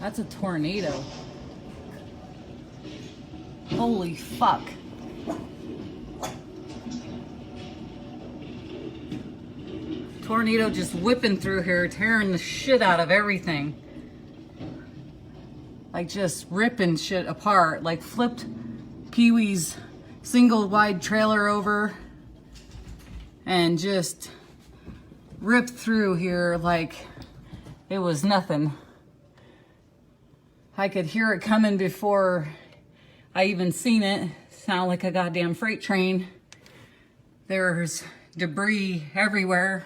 That's a tornado. Holy fuck. Tornado just whipping through here, tearing the shit out of everything. Like just ripping shit apart. Like flipped Pee-wee's single wide trailer over and just ripped through here like it was nothing. I could hear it coming before I even seen it. Sound like a goddamn freight train. There's debris everywhere.